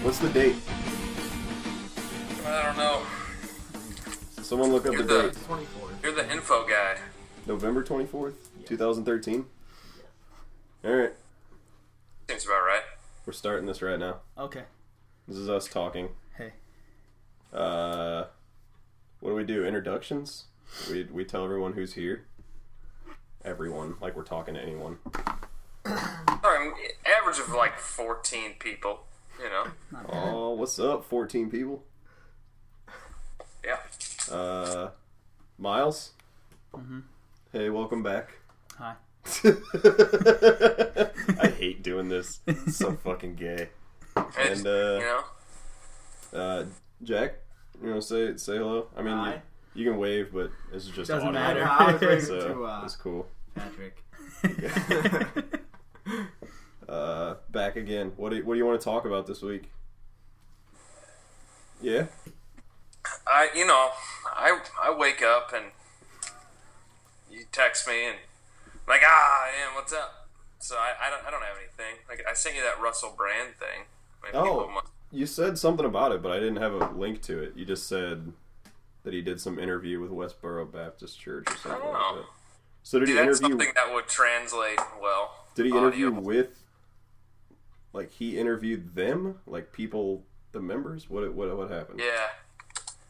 What's the date? I don't know. Someone look up the date. 24th. You're the info guy. November 24th, 2013. Alright, Seems about right. we're starting this right now. Okay. This is us talking. Hey. What do we do? Introductions? We tell everyone who's here. Everyone, like we're talking to anyone. Average of like 14 people, you know. Oh, what's up, 14 people? Yeah. Myles? Mm-hmm. Hey, welcome back. Hi. I hate doing this. It's so fucking gay. And, you know. Jack, you want to say hello? I mean, Hi. you can wave, but this is just Doesn't audio. matter. I was waiting So to it's cool. Patrick. Back again. What do you want to talk about this week? Yeah. I wake up and you text me and like, Ian, what's up? So I don't have anything. Like I sent you that Russell Brand thing. Maybe people must... You said something about it, but I didn't have a link to it. You just said that he did some interview with Westboro Baptist Church or something I don't like know. that. So did he That's interview? something that would translate well. Did he interview audio. with? Like he interviewed them, like people, the members. What happened? Yeah.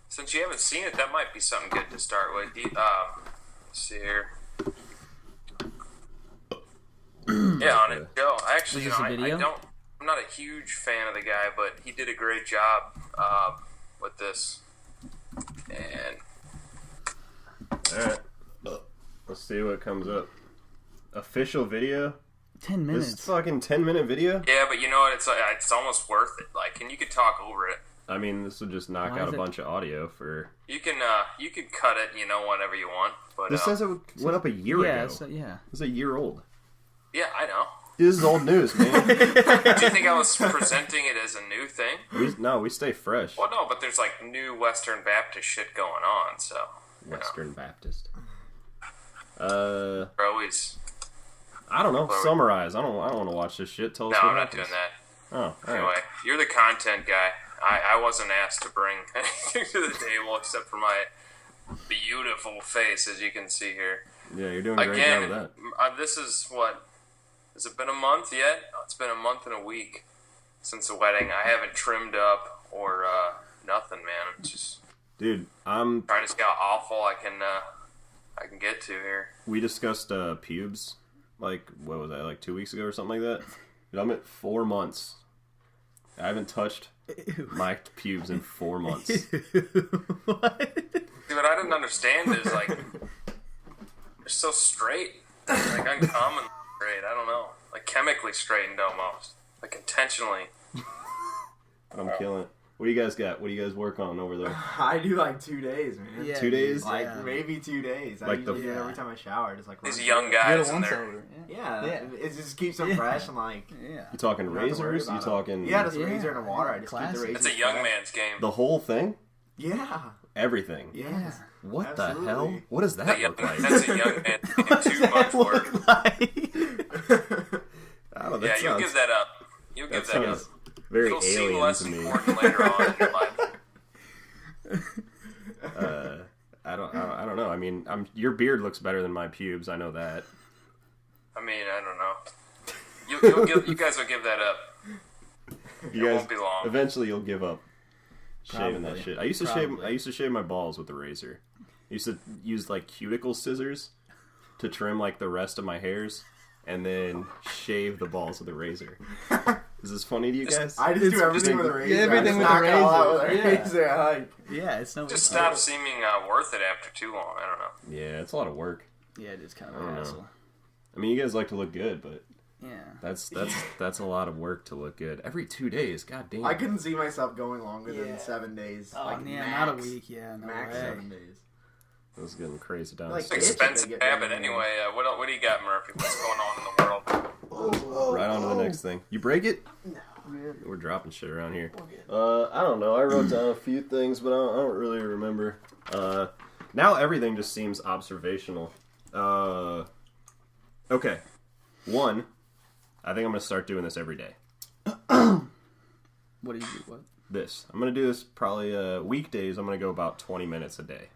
Since you haven't seen it, that might be something good to start with. Let's see here. Yeah, on it. Joe, actually, Was this a video? I'm not a huge fan of the guy, but he did a great job with this. And Alright. Let's see what comes up. Official video? 10 This minutes. fucking 10-minute video? yeah, but you know what? It's almost worth it. Like, and you could talk over it. I mean, this would just knock Why out is a it- bunch of audio for... You can cut it, whenever you want. But This says it went up a year Yeah, ago. so, yeah. It's a year old. yeah, I know. This is old news, man. Do you think I was presenting it as a new thing? we stay fresh. Well, no, but there's like new Western Baptist shit going on, so Western Baptist. we're always. I don't know. Summarize. I don't want to watch this shit. Tell us No, what I'm not happens. doing that. Oh, all Anyway, right. you're the content guy. I wasn't asked to bring anything to the table except for my beautiful face, as you can see here. Yeah, you're doing a great job Again, with this is what. Has it been a month yet? Oh, it's been a month and a week since the wedding. I haven't trimmed up or nothing, man. I'm just that. Dude, I'm... trying to see how awful I can get to here. We discussed pubes, like, what was that, like 2 weeks ago or something like that? Dude, I'm at 4 months. I haven't touched my pubes in 4 months. What? See, what I didn't understand is, like, they're so straight. Like, uncommon straight. I don't know. Like, chemically straightened almost. Like, intentionally. I'm killing it. What do you guys got? What do you guys work on over there? I do like 2 days, man. Yeah, 2 days? Like yeah. maybe 2 days. I Like the- usually do it every time I shower. Just like These run young through You're guys the in one there. sober. it. Yeah, Yeah. it just keeps them Yeah. fresh and like. Yeah. You talking don't have to worry razors? You about it. talking Yeah, just Yeah. razor and water. I just keep Classic. the razor. It's a young man's game. the whole thing? Yeah. Everything? Yeah. What the Absolutely. hell? What does that look like? That's a young man's game. Too much work. Oh, that Yeah, you'll sounds, give that up. You'll that give that up. sounds very It'll seem alien less to me. important later on in your life. I don't know. I mean, your beard looks better than my pubes. I know that. I mean, I don't know. You guys will give that up. You It guys, won't be long. eventually, you'll give up shaving that Probably. shit. I used to Probably. shave my balls with the razor. I used to use like cuticle scissors to trim like the rest of my hairs, and then shave the balls with a razor. Is this funny to you guys? I just do everything with a razor. Yeah, everything I just with a knock it all out razor. with a Yeah. razor. Like, Yeah, it's no. Just stop seeming worth it after too long. I don't know. Yeah, it's a lot of work. Yeah, it is kind I of don't an know. hassle. I mean, you guys like to look good, but Yeah. that's a lot of work to look good. Every 2 days, god damn. I couldn't see myself going longer Yeah. than 7 days. Oh, like yeah, max, not a week. Yeah, no Max way. 7 days. It was getting crazy down. Like, It's an It's expensive itching to get habit rid of it. anyway. What do you got, Murphy? What's going on in the world? Right on to the next thing. You break it? No. We're dropping shit around here. I don't know. I wrote down a few things, but I don't really remember. Now everything just seems observational. Okay. One, I think I'm going to start doing this every day. What do you do? What? This. I'm gonna do this probably weekdays. I'm gonna go about 20 minutes a day,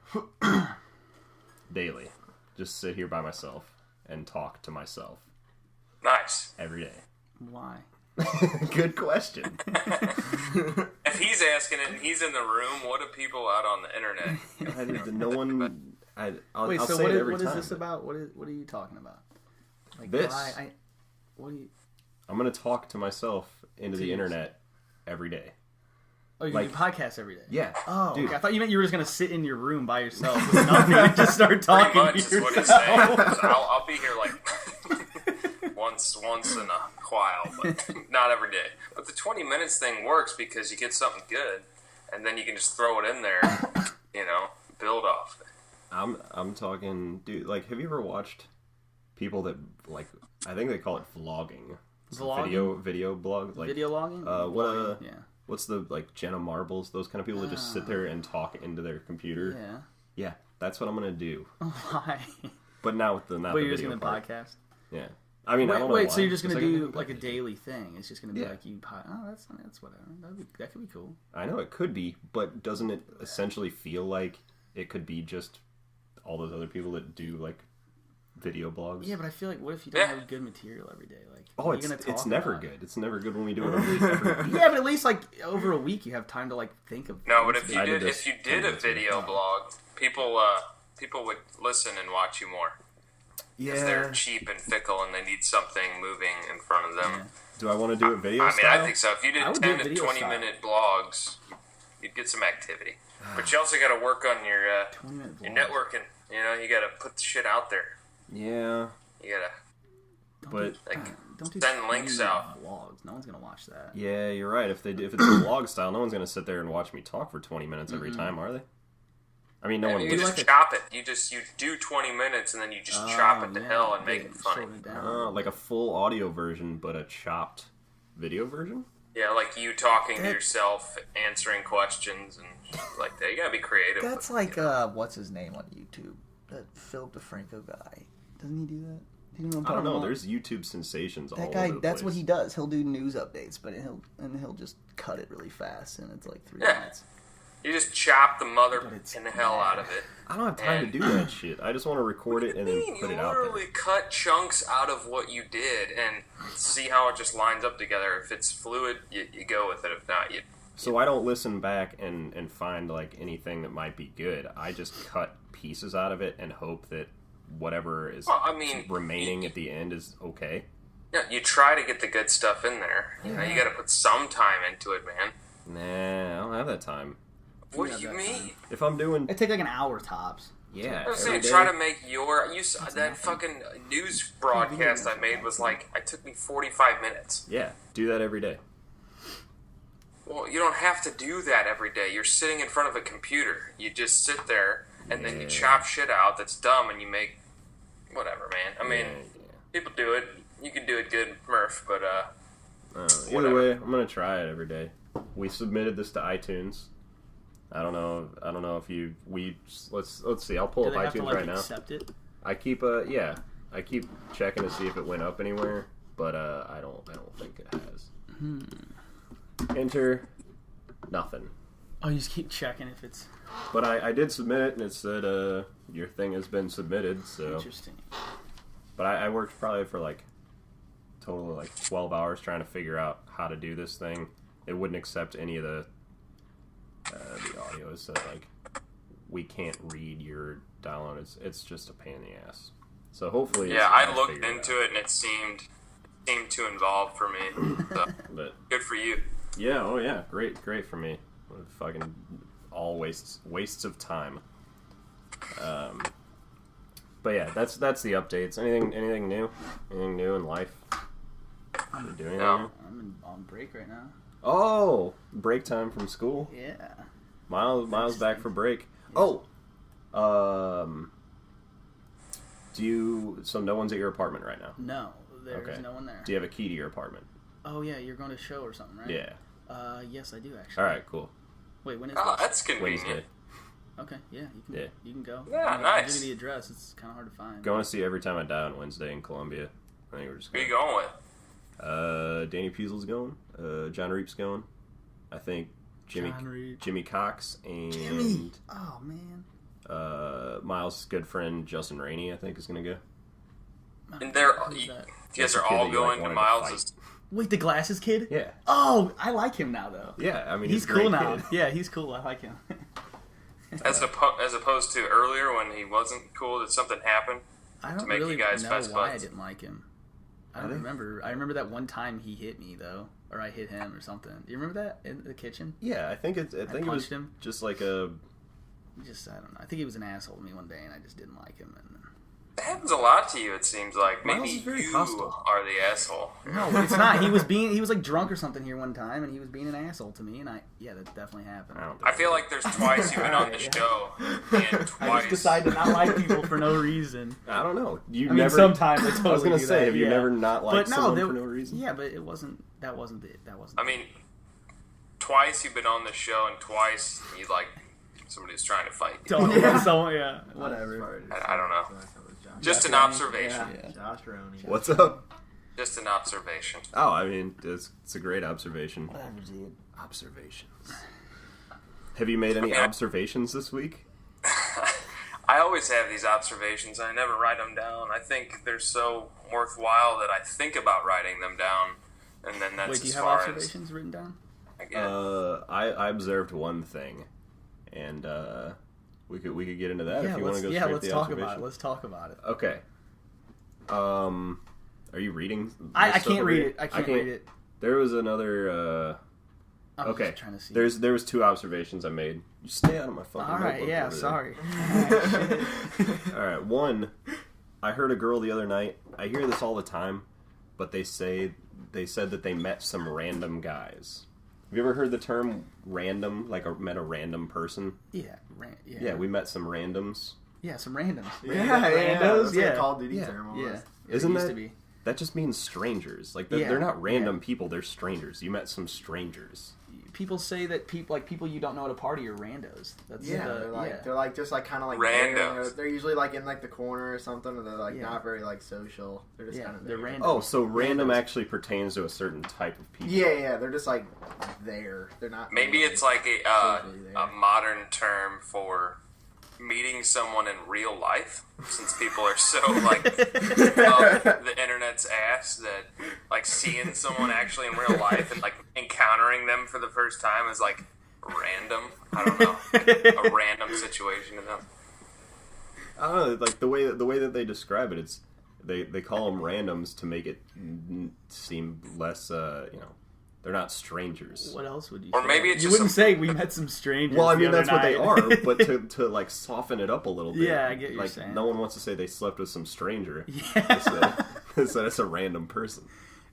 daily. Just sit here by myself and talk to myself Nice. every day. Why? Good question. If he's asking it and he's in the room, what do people out on the internet? No one. I'll Wait, so say what it is, every what is time, this but about? What are you talking about? Like This. what do you? I'm gonna talk to myself into the Jeez. internet every day. Oh, you Like- do podcasts every day. Yeah. Oh, dude. okay. I thought you meant you were just gonna sit in your room by yourself with nothing and just start Pretty talking much to is what he's yourself. saying. 'Cause I'll be here like once in a while, but not every day. But the 20 minutes thing works because you get something good, and then you can just throw it in there, build off. I'm talking, dude. Like, have you ever watched people that like? I think they call it vlogging. It's Vlogging? video blog. Like, Video logging? what? Yeah. What's the like Jenna Marbles? Those kind of people that just sit there and talk into their computer. Yeah. Yeah, that's what I'm gonna do. Why? But now with the not But the you're just video gonna part. podcast. Yeah. I mean, I don't know Wait. why. So you're just gonna It's do like like a podcast. daily thing? It's just gonna be Yeah. like you. Oh, that's whatever. That could be cool. I know it could be, but doesn't it essentially feel like it could be just all those other people that do like video blogs? Yeah, but I feel like what if you don't have good material every day? Like, Oh, what are you it's gonna talk never about? good. It's never good when we do it every week. Yeah, but at least like over a week you have time to like think of. No, but things. if I you did did this 10 a minutes ago. video blog, people would listen and watch you more. Because they're cheap and fickle and they need something moving in front of them. Do I want to do it video I mean, style? I think so. If you I did would do 10 it to video 20 style. minute blogs, you'd get some activity. But you also got to work on your 20-minute your vlog. networking. You got to put the shit out there. Yeah, You got to but Don't do send links 20-minute out. Vlogs. No one's gonna watch that. yeah, you're right. If it's a vlog style, no one's gonna sit there and watch me talk for 20 minutes every time, are they? I mean, no one. You would. just chop it. You do 20 minutes and then you just chop it to yeah, hell and make yeah, it funny. shorten it down. Like a full audio version, but a chopped video version. Yeah, like you talking to yourself, answering questions and shit like that. You gotta be creative. That's with it, like what's his name on YouTube? That Philip DeFranco guy. Doesn't he do that? Do you know what I'm I don't talking know. about? There's YouTube sensations all that over guy. the That's place. what he does. He'll do news updates, but he'll just cut it really fast, and it's like 3 Yeah. minutes. You just chop the mother But it's in the hell out of it. I don't have time to do that shit. I just want to record it and then You put it out literally there. cut chunks out of what you did and see how it just lines up together. If it's fluid, you go with it. If not, you. So I don't listen back and find like anything that might be good. I just cut pieces out of it and hope that whatever is Well, I mean, remaining at the end is okay. Yeah, you try to get the good stuff in there. You got to put some time into it, man. Nah, I don't have that time. What Yeah, do you that mean? If I'm doing, It take like an hour tops. yeah, I was every saying, day- try to make that fucking news broadcast I made was like, it took me 45 minutes. yeah, do that every day. Well, you don't have to do that every day. You're sitting in front of a computer. You just sit there, and then you chop shit out that's dumb, and you make whatever, man. I mean, people do it. You can do it good, Murph, but Either whatever. way, I'm gonna try it every day. We submitted this to iTunes. I don't know if you let's see. I'll pull Do up they have to iTunes like right now. accept it? I keep I keep checking to see if it went up anywhere, but I don't think it has. Enter nothing. Oh, you just keep checking if it's But I did submit it and it said your thing has been submitted. So, interesting. but I worked probably for like total of like 12 hours trying to figure out how to do this thing. It wouldn't accept any of the audio. It said like we can't read your download. It's just a pain in the ass. So hopefully, yeah, I'll I looked figure into it, and it seemed too involved for me. So, But good for you. yeah, oh yeah, great for me. Fucking all wastes of time. But yeah, that's the updates. Anything new? Anything new in life? You doing anything No. new? I'm on break right now. Oh, break time from school. Yeah. Miles back for break. Oh, so no one's at your apartment right now? No, there's Okay. no one there. Do you have a key to your apartment? Oh yeah, you're going to a show or something, right? Yeah. Yes, I do actually. All right, cool. Wait, when is Oh, this? that's convenient. Wednesday. Okay, yeah, Yeah. you can go. Yeah, I'll nice. give you the address. It's kind of hard to find. Going to see Every Time I Die on Wednesday in Columbia. I think we're just Who you going. going with? Danny Puzel's going. John Reap's going. I think John Reed. Jimmy Cox and Jimmy. Oh man. Myles' good friend Justin Rainey, I think, is gonna go. And Who's you that? guys That's the are kid all that you, like, going to wanted to Miles'. Wait, the glasses kid? Yeah, Oh, I like him now though. yeah. I mean, He's a great cool now. kid. Yeah, he's cool. I like him. As opposed to earlier when he wasn't cool, did something happen? I don't make you really guys know best why buds. I didn't like him. I don't remember. I remember that one time he hit me though, or I hit him or something. Do you remember that in the kitchen? Yeah, I think it was punched him. just like a. I don't know. I think he was an asshole to me one day, and I just didn't like him. And It happens a lot to you, it seems like. Miles Maybe is very you hostile. are the asshole. no, it's not. He was like drunk or something here one time, and he was being an asshole to me. And that definitely happened. I don't think I feel like there's twice you've been on the Yeah. show, and I just twice. decided to not like people for no reason. I don't know. You I mean, never. sometimes I totally I was gonna do say, that, have you yeah. never not liked But no, someone there- for no reason? Yeah, but it wasn't. That wasn't it. That wasn't. I mean, twice you've been on the show, and twice you like somebody who's trying to fight you. Don't Yeah. someone, yeah, whatever. I don't know. Josh. Just an Roney, observation. Yeah. Josh Roney. What's up? Just an observation. Oh, I mean, it's a great observation. Whatever, dude. Observations. Have you made any observations this week? I always have these observations. I never write them down. I think they're so worthwhile that I think about writing them down, and then that's Wait, do you as have far observations written down? as I get. I observed one thing, and we could get into that if you want to go yeah, straight let's to the talk observation. about it. Let's talk about it. Okay. Are you reading? I this stuff can't over read here? it. I can't read it. There was another. I'm Okay. just trying to see. There was two observations I made. You stay out of my fucking. All right, notebook yeah, over there. sorry. All right, one. I heard a girl the other night. I hear this all the time, but they said that they met some random guys. Have you ever heard the term random? Like met a random person? yeah, Yeah, we met some randoms. yeah, some randoms. Yeah, randos, That's yeah, like a Call of Duty Yeah. term. yeah. almost. Isn't it used that- to be? That just means strangers. Like Yeah, they're not random yeah. people. They're strangers. You met some strangers. People say that people you don't know at a party are randos. That's Yeah, they're like just like kind of like Randos. They're usually like in like the corner or something, or they're like Yeah. not very like social. They're just Yeah, kind of they're there. random. Oh, so random Randos. actually pertains to a certain type of people. Yeah, they're just like there. They're not. Maybe really, it's like socially there. a modern term for meeting someone in real life, since people are so like up the internet's ass that like seeing someone actually in real life and like encountering them for the first time is like random. I don't know, a random situation to them. I don't know, like the way that they describe it, it's they call them randoms to make it seem less, they're not strangers. What else would you? Or say? maybe it's you just wouldn't say we met some strangers. Well, I the mean other that's what they night. are, but to like soften it up a little bit. Yeah, I get what you're like saying. no one wants to say they slept with some stranger. Yeah. Instead it's a random person.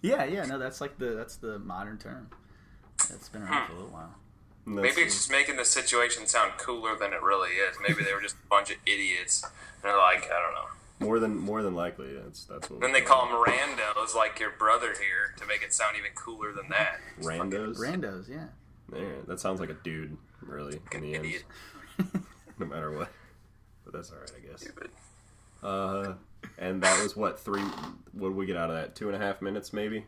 yeah. No, that's the modern term. That's been around for a little while. And that's- Maybe it's just making the situation sound cooler than it really is. Maybe they were just a bunch of idiots. And they're like, I don't know. more than likely that's what. Then they call them randos, like your brother here, to make it sound even cooler than that. randos. Randos, yeah. Yeah, that sounds like a dude, really, in the end. Idiot. No matter what. But that's all right, I guess. Stupid. And that was what what did we get out of that? 2.5 minutes, maybe.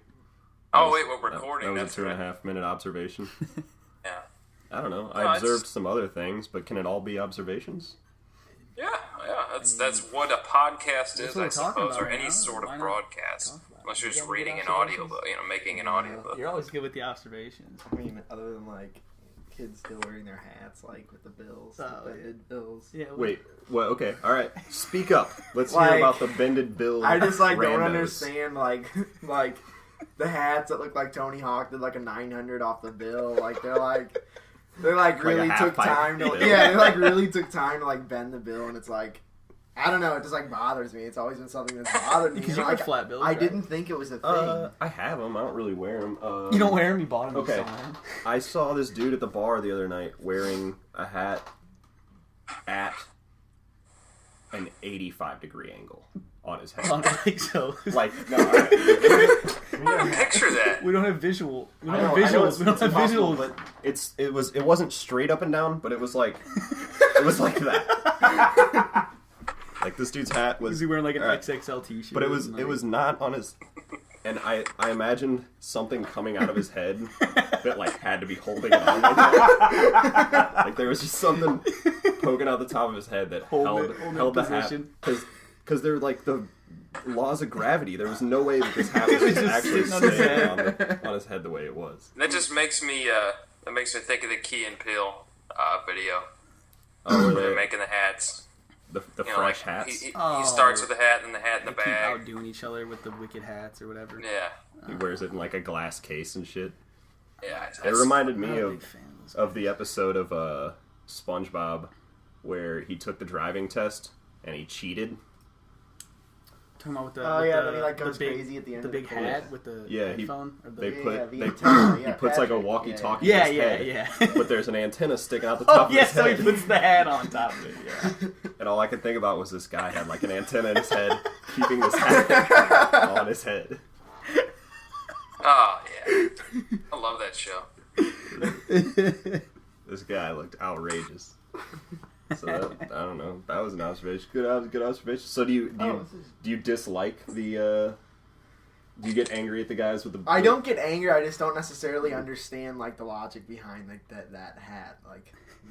Oh wait, we're recording. That was That's a right. 2.5 minute observation. Yeah. I don't know. No, I it's- observed some other things, but can it all be observations? Yeah. That's what a podcast That's is, what I we're talking suppose, about or right any now. sort Why of not broadcast. talk about it? Unless you're just You got any reading good an observations? audiobook, making an audiobook. You're always good with the observations. I mean, other than like kids still wearing their hats, like with the bills, Oh, the yeah. bended bills. Yeah. Wait, what? Okay, all right. Speak up. Let's Like, hear about the bended bill. I just like don't randos. understand like the hats that look like Tony Hawk did like a 900 off the bill. Like they Like a really half took pipe time to bill. yeah, they like really took time to like bend the bill, and it's like I don't know, it just like bothers me. It's always been something that's bothered me. Because You you know, wear flat bills, I right? didn't think it was a thing. I have them. I don't really wear them. You don't wear them. You bought them. Okay. You saw 'em. I saw this dude at the bar the other night wearing a hat at an 85-degree angle on his I head. don't think so. Like, no, Picture that. We don't have visual. We don't I have know visuals. it's We don't have impossible, visuals. but it wasn't straight up and down, but it was like that. Like this dude's hat was. Was he wearing like an Alright. XXL t-shirt? But it and, like- was not on his. And I imagined something coming out of his head that like had to be holding it on like that. Like there was just something poking out the top of his head that held the hat. Because they're like the laws of gravity. There was no way that this hat was just actually staying on his head the way it was. That just makes me think of the Key and Peele video. Oh, where they're making the hats. The fresh hats. He starts with the hat and the hat in the bag. Keep outdoing each other with the wicked hats or whatever. Yeah. He wears it in like a glass case and shit. Yeah. It reminded me of the episode of SpongeBob where he took the driving test and he cheated. Talking about with the then he like goes crazy at the end. The big hat with the headphone. He he puts like a walkie-talkie. Yeah, in his head, yeah. But there's an antenna sticking out the top of his so head. he puts the hat on top of it. Yeah. And all I could think about was this guy had like an antenna in his head, keeping this hat on his head. Oh yeah, I love that show. This guy looked outrageous. So I don't know. That was an observation. Good observation. So do you dislike the? Do you get angry at the guys with the? I don't get angry. I just don't necessarily understand like the logic behind like that hat.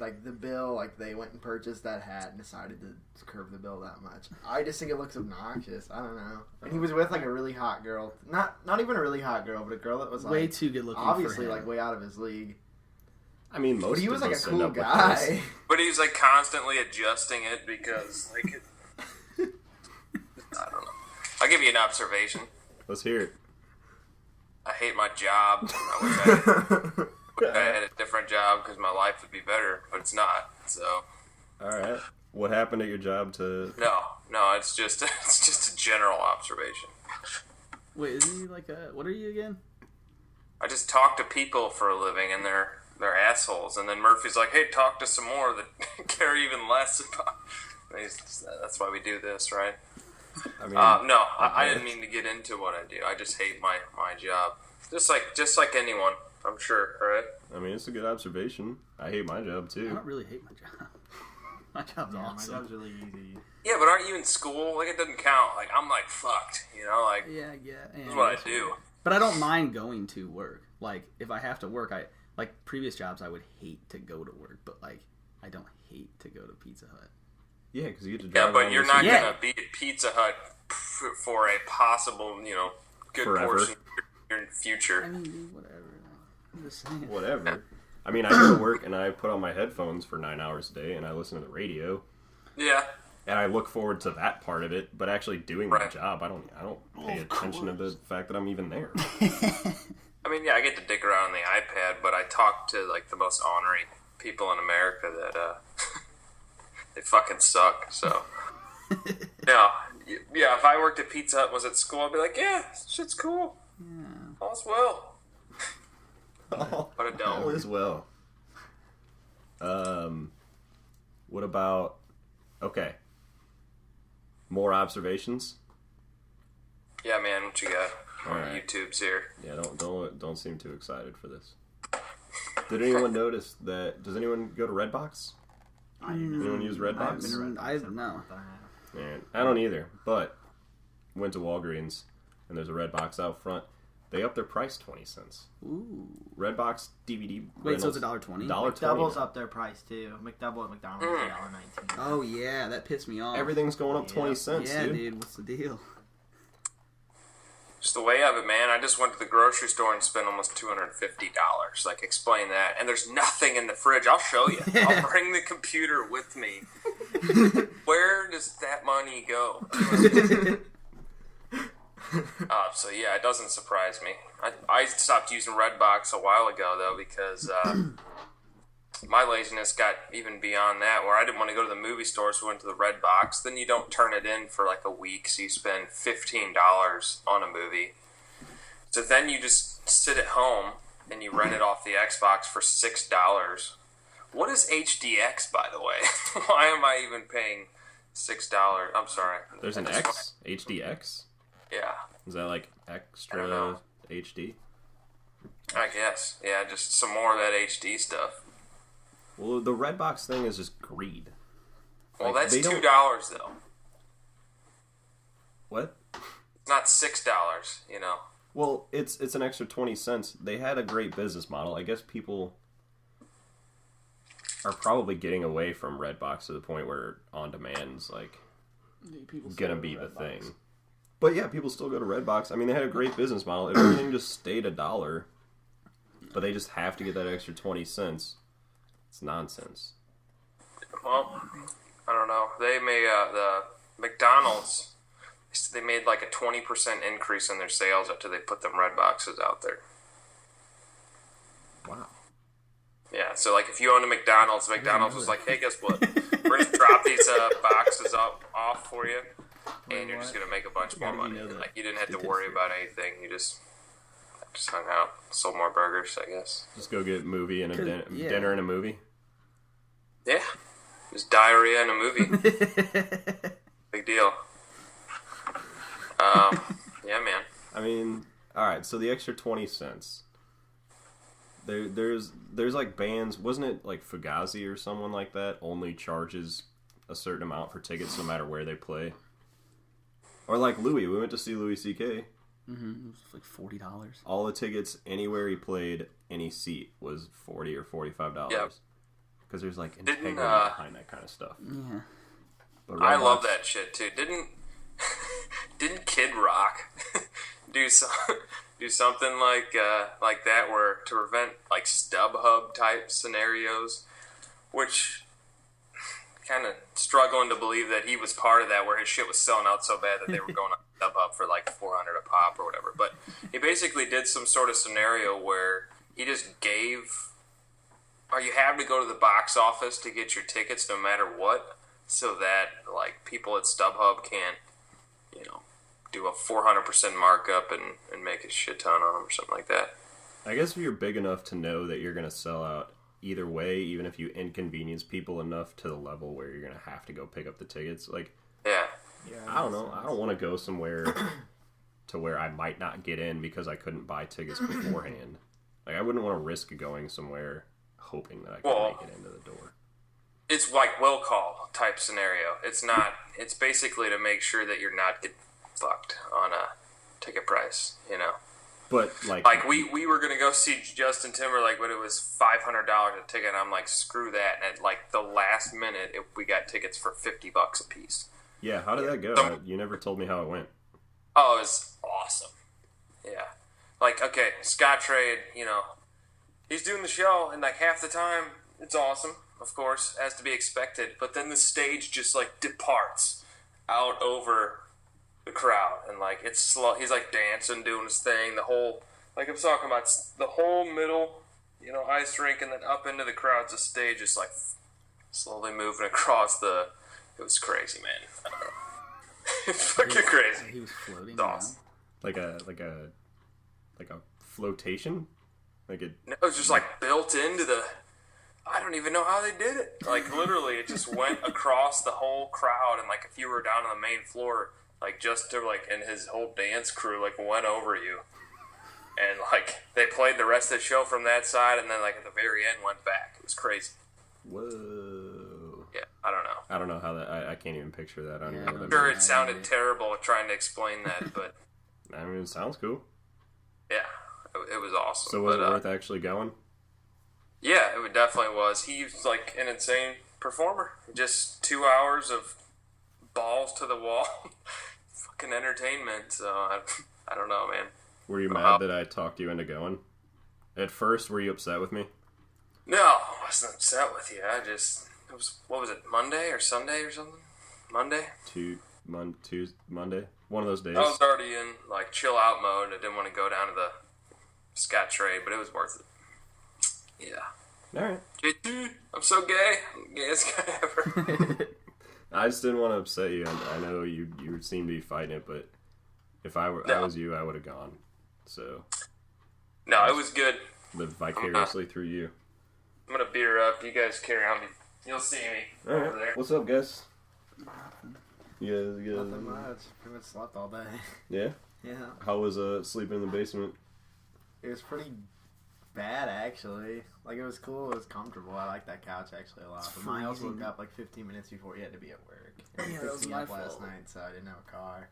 Like the bill. Like they went and purchased that hat and decided to curve the bill that much. I just think it looks obnoxious. I don't know. And he was with like a really hot girl. Not even a really hot girl, but a girl that was like way too good looking. Obviously, for him. like way out of his league. I mean, most. But he was like a of us end cool up with guy. But he's like constantly adjusting it because like I don't know. I'll give you an observation. Let's hear it. I hate my job. I wish I had a different job because my life would be better, but it's not. So. All right. What happened at your job to? No. It's just a general observation. Wait, isn't he like a? What are you again? I just talk to people for a living, and they're assholes. And then Murphy's like, "Hey, talk to some more that care even less about." That's why we do this, right? I mean, no, I didn't mean to get into what I do. I just hate my job, just like anyone, I'm sure, right? I mean, it's a good observation. I hate my job I too. don't really hate my job. My job's awesome. My job's really easy. Yeah, but aren't you in school? Like, it doesn't count. Like, I'm like fucked, you know? Like, Yeah. this is what I do. But I don't mind going to work. Like, if I have to work, like previous jobs, I would hate to go to work, but like, I don't hate to go to Pizza Hut. Yeah, because you get to drive. Yeah, but around you're with not some- gonna be at Pizza Hut for a possible, good Forever. portion of your future. I mean, dude, whatever. I'm just saying. Whatever. I mean, I go to work and I put on my headphones for 9 hours a day and I listen to the radio. Yeah. And I look forward to that part of it, but actually doing my Right. job, I don't pay attention to the fact that I'm even there. I mean, yeah, I get to dick around on the iPad, but I talk to, like, the most ornery people in America that, they fucking suck, so. Yeah, if I worked at Pizza Hut and was at school, I'd be like, yeah, shit's cool. Yeah. All's well. Oh, But I don't. all is well. What about... Okay. More observations? Yeah, man, what you got on Alright. YouTube's here? Yeah, don't seem too excited for this. Did anyone notice that... Does anyone go to Redbox? Anyone use Redbox? No. Man, I don't either, but went to Walgreens and there's a Redbox out front. They upped their price 20 cents. Ooh. Redbox DVD. Wait, so it's $1.20? McDouble's up their price too. McDouble at McDonald's is $1.19. Oh yeah, that pissed me off. Everything's going up 20 cents, Yeah, dude. dude, what's the deal? Just the way of it, man. I just went to the grocery store and spent almost $250. Like, explain that. And there's nothing in the fridge. I'll show you. I'll bring the computer with me. Where does that money go? So yeah, it doesn't surprise me. I stopped using Redbox a while ago though because my laziness got even beyond that, where I didn't want to go to the movie store, so we went to the Redbox. Then you don't turn it in for like a week, so you spend $15 on a movie. So then you just sit at home and you rent it off the Xbox for $6. What is HDX, by the way? Why am I even paying $6? I'm sorry. There's an X? HDX? Yeah, Is that like I don't extra know. HD? I guess. Yeah, just some more of that HD stuff. Well, the Redbox thing is just greed. Well, Like, that's they don't- $2 though. What? It's not $6. You know. Well, it's an extra 20 cents. They had a great business model. I guess people are probably getting away from Redbox to the point where on demand's like gonna be the thing. But yeah, people still go to Redbox. I mean, they had a great business model. If everything just stayed $1, but they just have to get that extra 20 cents, it's nonsense. Well, I don't know. They made the McDonald's. They made like a 20% increase in their sales after they put them red boxes out there. Wow. Yeah, so like if you own a McDonald's was like, hey, guess what? We're gonna drop these boxes off for you, and you're just gonna make a bunch more money. Like you didn't have to worry about anything. You just hung out, sold more burgers, I guess. Just go get a movie and dinner and a movie. Yeah, just diarrhea in a movie. Big deal. Yeah, man. I mean, all right. So the extra 20 cents. There's like bands. Wasn't it like Fugazi or someone like that? Only charges a certain amount for tickets no matter where they play. Or like Louis. We went to see Louis C.K. Mm-hmm. It was like $40. All the tickets anywhere he played, any seat was $40 or $45. Yep. Because there's like integrity behind that kind of stuff. Yeah. But I love that shit too. Didn't Kid Rock do something like that, where to prevent like StubHub type scenarios, which kind of struggling to believe that he was part of that, where his shit was selling out so bad that they were going on StubHub for like $400 a pop or whatever. But he basically did some sort of scenario where he just gave, or you have to go to the box office to get your tickets no matter what, so that like people at StubHub can't, do a 400% markup and make a shit ton on them or something like that. I guess if you're big enough to know that you're going to sell out either way, even if you inconvenience people enough to the level where you're going to have to go pick up the tickets, like, yeah, I don't know. I don't want to go somewhere to where I might not get in because I couldn't buy tickets beforehand. Like, I wouldn't want to risk going somewhere hoping that I could make it into the door. It's like will call type scenario. It's basically to make sure that you're not getting fucked on a ticket price, But like we were gonna go see Justin Timberlake, but it was $500 a ticket. And I'm like, screw that. And at like the last minute, we got tickets for $50 a piece. Yeah, how did that go? You never told me how it went. Oh, it was awesome. Yeah, like okay, Scott Trade, he's doing the show, and like half the time it's awesome, of course, as to be expected. But then the stage just like departs out over the crowd, and like it's slow. He's like dancing, doing his thing. The whole, like I'm talking about, the whole middle, ice rink, and then up into the crowds. The stage is like slowly moving across the. It was crazy, man. I don't know. It's fucking crazy. He was floating. It's awesome. Like a flotation. Like it. No, it was just like built into the. I don't even know how they did it. Like literally, it just went across the whole crowd, and like if you were down on the main floor. Like just to and his whole dance crew like went over you, and like they played the rest of the show from that side, and then like at the very end went back. It was crazy. Whoa. Yeah, I don't know. I don't know how that. I can't even picture that. I don't even know what I'm that sure means. it sounded terrible trying to explain that, but I mean, it sounds cool. yeah, it was awesome. So was it worth actually going? Yeah, it definitely was. He's like an insane performer. Just 2 hours of balls to the wall. Fucking entertainment. So I don't know, man. Were you mad that I talked you into going? At first, were you upset with me? No, I wasn't upset with you. It was, what was it, Monday or Sunday or something? Monday? Monday? One of those days. I was already in like chill out mode. I didn't want to go down to the Scott Trade, but it was worth it. Yeah. Alright. Dude, I'm so gay. I'm the gayest guy ever. I just didn't want to upset you. I know you seem to be fighting it, but if I was you, I would have gone. So. No, it was good. Live vicariously through you. I'm gonna beer up. You guys carry on. You'll see me All right. over there. What's up, guys? You guys Nothing much. Pretty much slept all day. Yeah? Yeah. How was sleeping in the basement? It was pretty bad, actually. Like, it was cool. It was comfortable. I like that couch, actually, a lot. But Myles woke up like 15 minutes before he had to be at work. And Yeah, he that picked was me my up last fault. night, so I didn't have a car.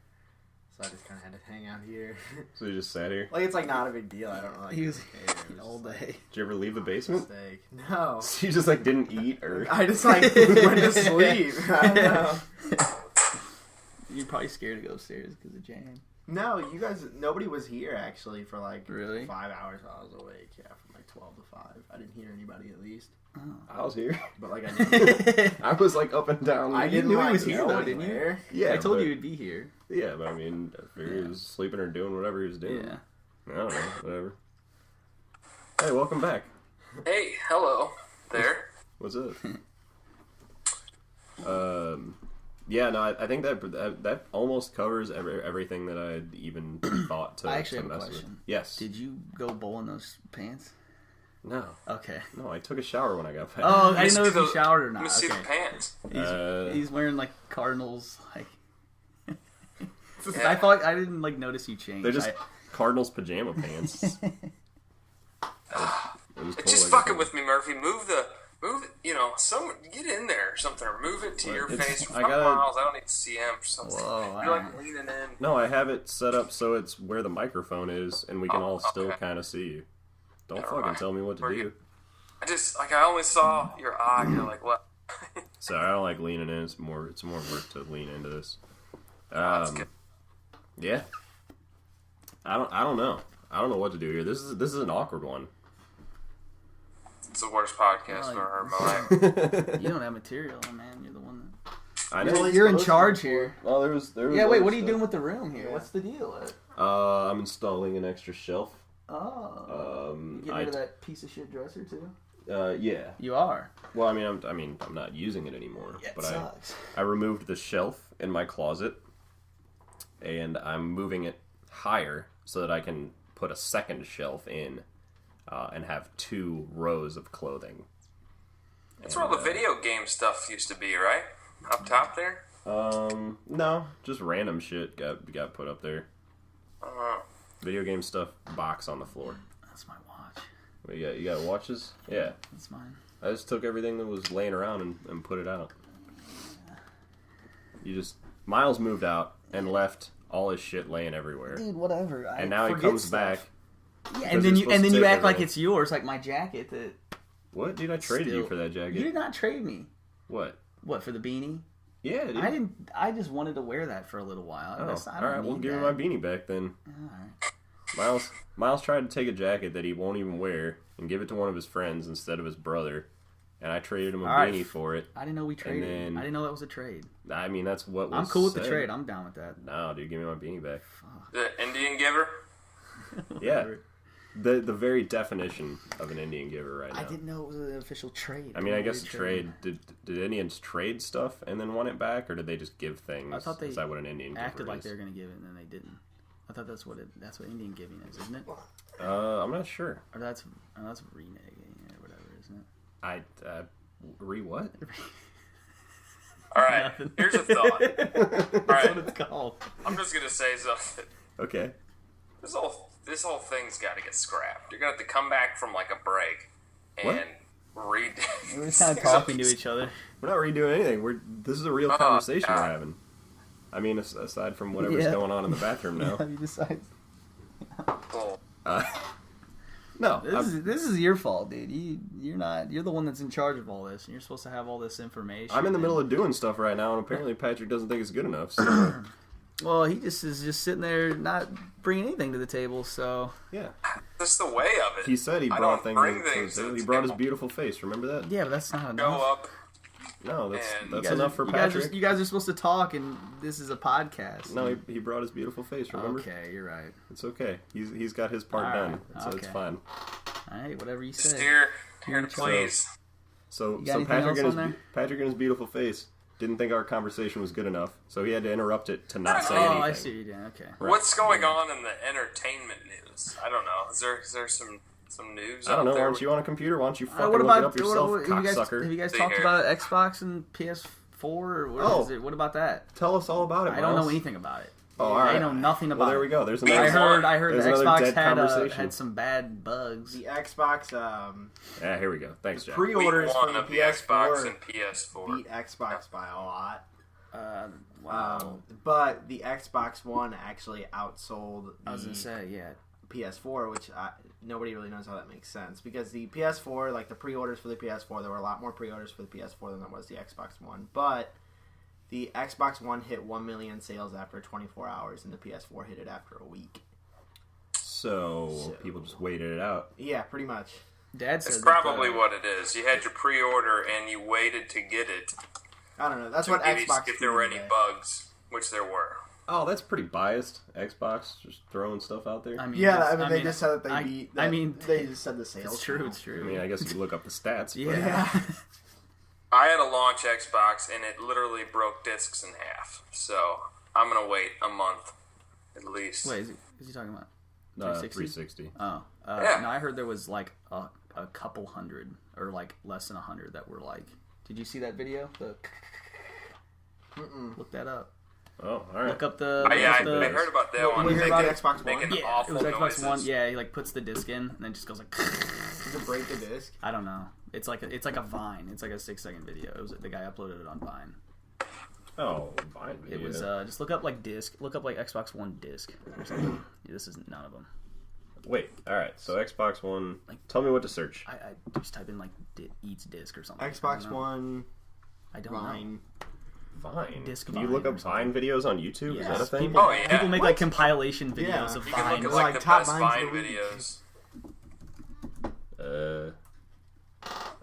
So I just kind of had to hang out here. So you just sat here? Like, it's like not a big deal. I don't know. Like, He was care. It was all just, day. Did you ever leave the basement? mistake. No. So you just like didn't eat or? I just like went to sleep. I don't know. You're probably scared to go upstairs because of Jan. No, you guys. Nobody was here actually for like Really? 5 hours while I was awake. Yeah, from like 12 to 5. I didn't hear anybody at least. Oh. I was here. But like I didn't. I was like up and down. I You didn't knew he like, was here, go though, didn't you? anywhere. Yeah, I told but- you he'd be here. Yeah, but I mean, I figured he was sleeping or doing whatever he was doing. Yeah. I don't know, whatever. Hey, welcome back. Hey, hello there. What's up? Yeah, no, I think that almost covers everything that I had even thought to. I actually to have a mess question. With. Yes. Did you go bowl in those pants? No. Okay. No, I took a shower when I got back. Oh, I Let me didn't know see if you the- showered or Let not. me see Okay. the pants. He's wearing like Cardinals. Like Yeah. I thought I didn't like notice you changed. They're just Cardinals pajama pants. It was cold, Just I fucking guess. with me, Murphy. Move it. Get in there or something, or move it to your It's- face. I Fuck gotta- Myles. I don't need to see him or something. Whoa, You're like alright. leaning in. No, I have it set up so it's where the microphone is, and we can all still okay. kind of see you. Don't Never fucking mind. tell me what to We're do. good. I only saw your eye. You're like, what? So I don't like leaning in. It's more work to lean into this. That's good. Yeah. I don't know. I don't know what to do here. This is an awkward one. It's the worst podcast Oh, I've ever heard in my life. You don't have material, man. You're the one that. I Well, know. he's You're in supposed to charge be here. Well, there was. Yeah, wait. other What are you stuff. doing with the room here? Yeah. What's the deal? I'm installing an extra shelf. Oh. You getting I- rid of that piece of shit dresser too? Yeah. You are. Well, I'm not using it anymore. Yeah, it but sucks. I removed the shelf in my closet, and I'm moving it higher so that I can put a second shelf in, and have 2 rows of clothing. That's where all the video game stuff used to be, right? Up top there? No, just random shit got put up there. Video game stuff, box on the floor. That's my watch. What, you got watches? Yeah. That's mine. I just took everything that was laying around and put it out. Myles moved out and left all his shit laying everywhere. Dude, whatever. And now he comes back. Yeah, because and then you're you supposed and to then you take act like everything. it's yours, like my jacket. That What? Dude, I traded you Still- for that jacket. you did not trade me. What? What, for the beanie? Yeah, dude. I didn't. I just wanted to wear that for a little while. Oh, I don't alright, well, need give me that. my beanie back then. Alright. Miles tried to take a jacket that he won't even wear and give it to one of his friends instead of his brother, and I traded him a Alright. beanie for it. I didn't know we traded. then- I didn't know that was a trade. I mean, that's what was I'm cool with the said. trade. I'm down with that. No, dude, give me my beanie back. The Indian giver? Yeah. The very definition of an Indian giver right now. I didn't know it was an official trade. I mean, I guess trade. Did Indians trade stuff and then want it back, or did they just give things? I thought they Is that what an Indian acted giver like is? they were going to give it, and then they didn't. I thought that's what Indian giving is, isn't it? I'm not sure. Or that's reneging or whatever, isn't it? I what? Alright, Nothing. here's a thought. That's Alright, what it's called. I'm just gonna say something. Okay. This whole thing's gotta get scrapped. You're gonna have to come back from like a break and read. We're just kind of talking to each other. We're not redoing anything. This is a real conversation we're having. I mean, aside from whatever's Yeah. going on in the bathroom now. You decide. Oh, No, This is your fault, dude. You're the one that's in charge of all this, and you're supposed to have all this information. I'm in the middle of doing stuff right now, and apparently Patrick doesn't think it's good enough. So Well, he is just sitting there, not bringing anything to the table. So yeah, that's the way of it. he said he I brought don't things. bring to the things to table. the He brought his table. beautiful face. Remember that? yeah, but that's not Go enough. up. No, that's And that's You guys enough are- for you guys Patrick. you guys are supposed to talk, and this is a podcast. No, he brought his beautiful face. Remember? Okay, you're right. It's okay. He's got his part All done, right, so it's okay. fine. All right, whatever you Just say. here to So- please. So You got anything Patrick else and on his there? Patrick and his beautiful face didn't think our conversation was good enough, so he had to interrupt it to not say Oh, anything. I see what you're doing. Okay. Right. What's going on in the entertainment news? I don't know. Is there some news? I don't know. out Why there? aren't you on a computer? Why don't you fucking What look about it up yourself, have you cocksucker? guys See talked here. about Xbox and PS4? Or what Oh. is it? What about that? Tell us all about it. I don't know Miles. anything about it. Oh, all right. I know nothing about Well, there we it. go. There's I another. I heard There's the another Xbox dead conversation. had some bad bugs. The Xbox Yeah, here we go. Thanks, Jack. Week pre-orders one for the of the Xbox PS4 and PS4. beat Xbox by a lot. Wow. But the Xbox One actually outsold I was the gonna say, yeah. PS4, which nobody really knows how that makes sense. Because the PS4, like the pre-orders for the PS4, there were a lot more pre-orders for the PS4 than there was the Xbox One. But the Xbox One hit 1 million sales after 24 hours, and the PS4 hit it after a week. So people just waited it out. Yeah, pretty much. Dad said It's probably what it is. You had your pre-order and you waited to get it. I don't know. That's to what maybe Xbox if there were any today. bugs, which there were. Oh, that's pretty biased. Xbox just throwing stuff out there. I mean, Yeah, that's- I mean, they just said that they beat. I mean, they just said the sales. it's true. now. It's true. I mean, I guess you could look up the stats. But Yeah. I had a launch Xbox and it literally broke discs in half. So I'm gonna wait a month at least. Wait, is he talking about? 360. Oh, Yeah. no, I heard there was like a couple hundred or like less than 100 that were like. Did you see that video? Look that up. Oh, all right. Look up the. Yeah, look I up the- heard about that one. you hear about Making- Xbox One? making Yeah, it awful was Xbox noises. One. Yeah, he like puts the disc in and then just goes like. Does it break the disc? I don't know. It's like a Vine. It's like a 6-second video. It was the guy uploaded it on Vine. Oh, fine. It was just look up like disc. Look up like Xbox One disc or something. This is none of them. Wait, all right. So Xbox One. Tell me what to search. I just type in like eats disc or something. Xbox One, I don't Vine. know. Vine. Disc Can you Vine look or up Vine videos on YouTube? Yes. Is that a thing? People, Oh, yeah. people make like compilation videos Yeah. of You can Vine. look at Like like the top best Vines Vine of the week. videos.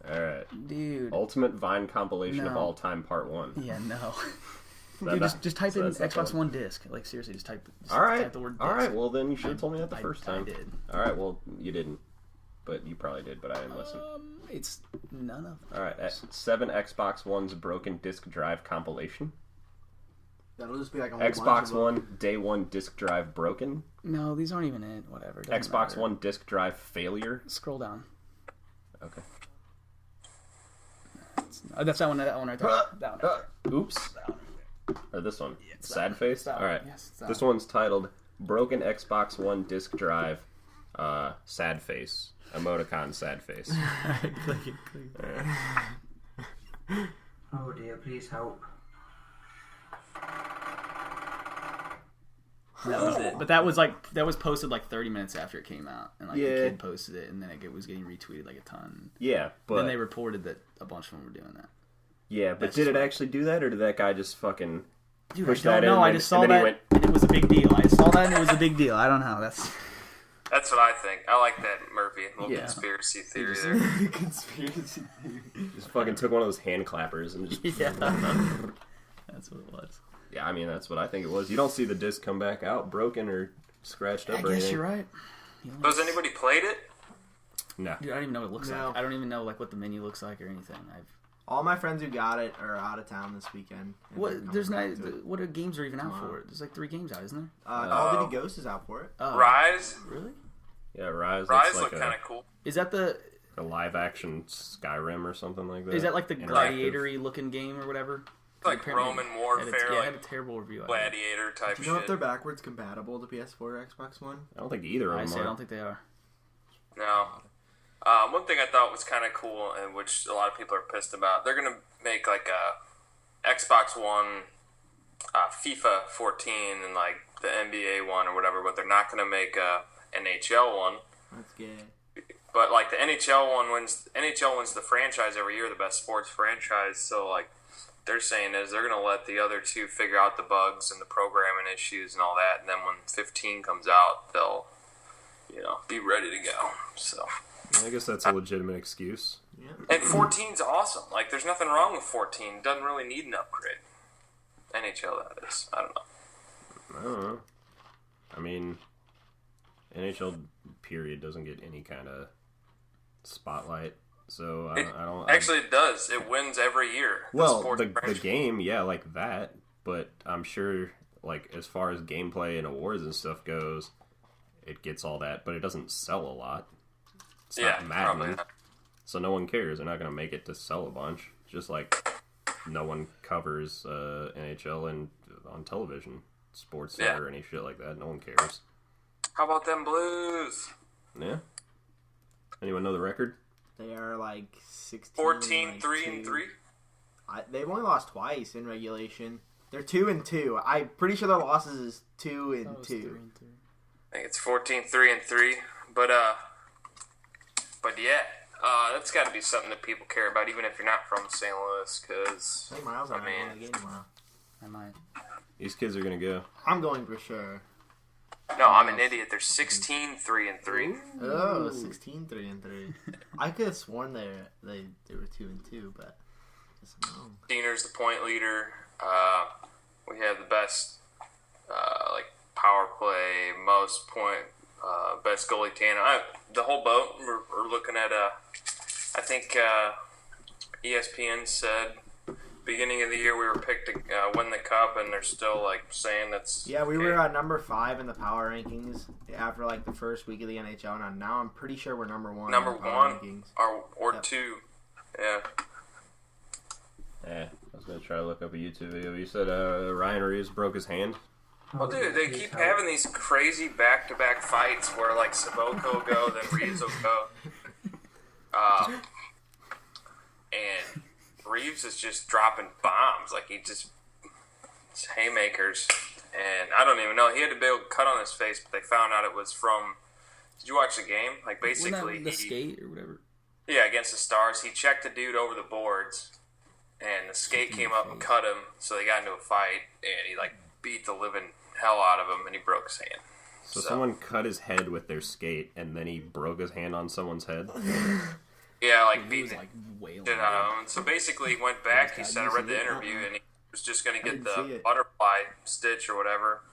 All right. Dude. Ultimate Vine compilation of No. all time, part 1. Yeah, no. That- Dude, just type so in that's not Xbox bad. One disc. Like seriously, just type. All right. Type the word disc. All right. Well, then you should have told me that the first I time. did. All right. Well, you didn't, but you probably did. But I didn't listen. It's none of. All right. 7 Xbox One's broken disk drive compilation. That'll just be like a whole bunch Xbox of them. One Day 1 disk drive broken. No, these aren't even it. Whatever. Doesn't Xbox matter. One disk drive failure. Scroll down. Okay. That's that one. That one right there. That one. Oops. Or this one. Sad face. that All one. right. Yes, it's that This one. one's titled "Broken Xbox One Disk Drive." Sad face. Emoticon. Sad face. Click it. Click it. Oh dear, please help. That was it. But that was posted like 30 minutes after it came out, and like the Yeah. kid posted it, and then it was getting retweeted like a ton. Yeah, but Then they reported that a bunch of them were doing that. yeah, but That's did it just- actually do that, or did that guy just fucking Dude, push I don't that know. in? I and- just saw and then that, he went, and it was a big deal. I saw that, and it was a big deal. I don't know. That's That's what I think. I like that, Murphy. A little Yeah. conspiracy theory just- there. Conspiracy theory. just fucking took one of those hand clappers and just yeah. That's what it was. yeah. I mean, that's what I think it was. You don't see the disc come back out broken or scratched up I or guess anything. you're right. So has anybody played it? No. Dude, I don't even know what it looks No. like. I don't even know like what the menu looks like or anything. All my friends who got it are out of town this weekend. and they're What? There's coming not. back to it. What are games are even out Tomorrow. for it? There's like 3 games out, isn't there? Call of Duty Ghost is out for it. Oh, Rise? really? Yeah, Rise. Rise That's like looked kind of cool. Is that the? a live action Skyrim or something like that. Is that like the Interactive. gladiator-y looking game or whatever? Like Apparently Roman it warfare, had a like terrible review. gladiator type Do you know if shit. they're backwards compatible to PS4 or Xbox One? I don't think either of I them say I are. don't think they are. No. One thing I thought was kind of cool, and which a lot of people are pissed about, they're gonna make like a Xbox One, FIFA 14, and like the NBA one or whatever, but they're not gonna make a NHL one. That's good. But like the NHL wins the franchise every year, the best sports franchise. So like they're saying is they're gonna let the other two figure out the bugs and the programming issues and all that, and then when 15 comes out, they'll be ready to go. So. I guess that's a legitimate excuse. And 14's awesome. Like, there's nothing wrong with 14. Doesn't really need an upgrade. NHL, that is. I don't know. I don't know. I mean, NHL period doesn't get any kind of spotlight, so I don't. Actually, it does. It wins every year. Well, the franchise. game, yeah, like that. But I'm sure, like as far as gameplay and awards and stuff goes, it gets all that, but it doesn't sell a lot. It's not probably Madden, not. so no one cares. They're not going to make it to sell a bunch. Just like no one covers NHL and on television, sports or any shit like that. No one cares. How about them Blues? Yeah. Anyone know the record? They are like 16. 14, like 3 and 3. They've only lost twice in regulation. They're 2-2. I'm pretty sure their losses is 2-2. That was 3-3. I think it's 14-3-3. But yeah, that's got to be something that people care about, even if you're not from St. Louis. Because Hey, Myles, I'm going to the game tomorrow. I might. These kids are gonna go. I'm going for sure. no, I'm an idiot. They're 16-3-3. Oh, 16-3-3. I could have sworn they were 2-2, but I guess I'm wrong. Diener's the point leader. We have the best power play, most point, best goalie tandem. The whole boat. We're looking at I think ESPN said beginning of the year we were picked to win the cup, and they're still saying that's We okay. were number 5 in the power rankings after the first week of the NHL, and now I'm pretty sure we're number 1. Number in the power 1 rankings. or Yep. 2. Yeah. I was gonna try to look up a YouTube video. You said Ryan Reeves broke his hand. Well, dude, they keep having these crazy back-to-back fights where Saboko will go, then Reeves will go. And Reeves is just dropping bombs. It's haymakers. And I don't even know. He had a big cut on his face, but they found out it was from... Did you watch the game? Basically... Wasn't that the skate or whatever? Yeah, against the Stars. He checked the dude over the boards, and the skate came up and cut him, so they got into a fight, and he, beat the living hell out of him, and he broke his hand. So someone cut his head with their skate, and then he broke his hand on someone's head. Yeah, He beat was the wailing. shit out of him. So basically, he went back. He said, I read the interview, and he was just going to get didn't see the it. butterfly stitch or whatever.